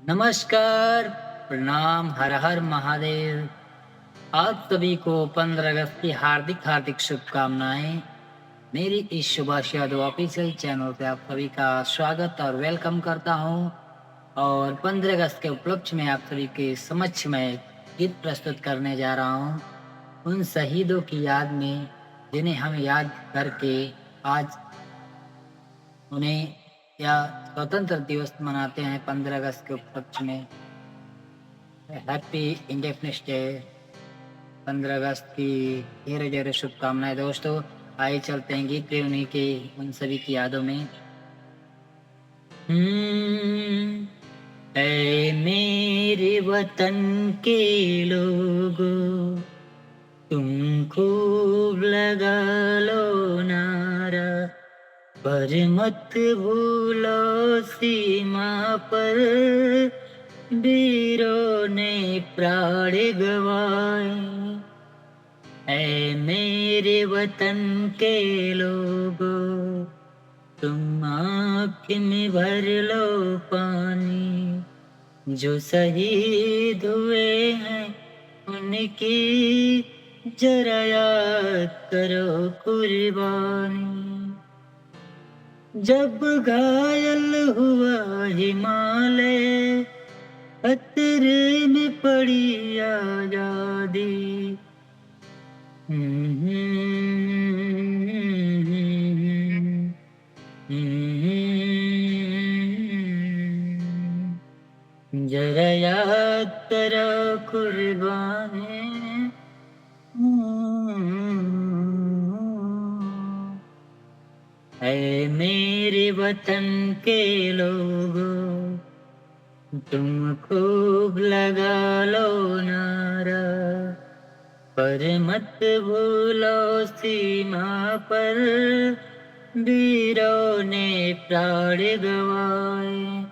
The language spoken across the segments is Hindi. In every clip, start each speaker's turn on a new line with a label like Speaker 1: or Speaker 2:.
Speaker 1: नमस्कार, प्रणाम, हर हर महादेव। आप सभी को 15 अगस्त की हार्दिक हार्दिक शुभकामनाएं। मेरी इस सुभाष यादव ऑफिशियल चैनल पे आप सभी का स्वागत और वेलकम करता हूं। और 15 अगस्त के उपलक्ष्य में आप सभी के समक्ष में गीत प्रस्तुत करने जा रहा हूं उन शहीदों की याद में जिन्हें हम याद करके आज उन्हें या स्वतंत्र दिवस मनाते हैं 15 अगस्त के उपलक्ष्य में। Happy independence day. 15 अगस्त की ढेर ढेर शुभकामनाएं दोस्तों। आइए चलते हैं गीत पे उन्हीं के उन सभी की यादों में। हम्म, ऐ मेरे वतन के लोगों, तुम खूब लगा लो नारा, पर मत भूलो सीमा पर वीरों ने प्राण गवाए। ऐ मेरे वतन के लोगों, तुम आँख में भर लो पानी, जो शहीद हुए हैं उनकी जरा याद करो कुर्बानी। जब घायल हुआ हिमालय, खतरे में पड़ी आजादी। जरा याद करो कुर्बानी। ऐ मेरे वतन के लोगों, तुम खूब लगा लो नारा, पर मत भूलो सीमा पर वीरों ने प्राण गवाए।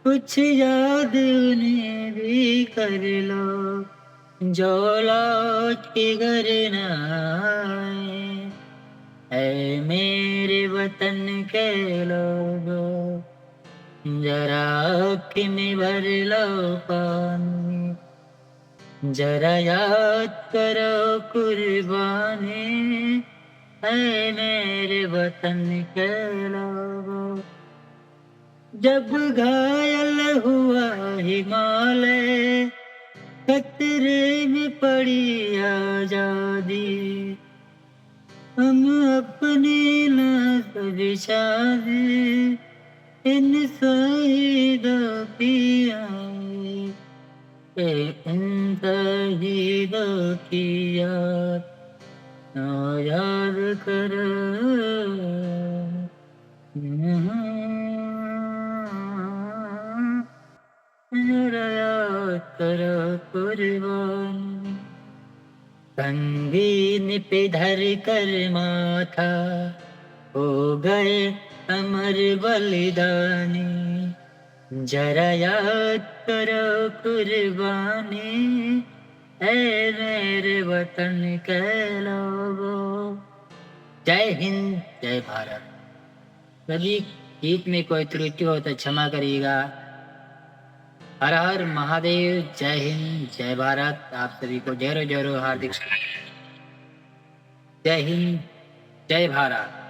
Speaker 1: कुछ याद उन्हें भी कर लो जो लौट के घर न आए। ऐ मेरे वतन के लोगों, जरा आँख में भर लो पानी, जरा याद करो कुर्बानी। ऐ मेरे वतन के लोगों, जब घायल हुआ हिमालय, खतरे में पड़ी आजादी। हम अपनी लाश बिछा दें इन शहीदों की आए, इन शहीदों की याद याद करो। जरा याद करो कुर्बानी। संगीन पे धर कर माथा हो गए अमर बलिदानी। जरा याद करो कुर्बानी। ऐ मेरे वतन के लोगों। जय हिंद, जय भारत। यदि गीत में कोई त्रुटि हो तो क्षमा करिएगा। हर हर महादेव। जय हिंद, जय भारत। आप सभी को ढेरों ढेरों हार्दिक जय हिंद, जय भारत।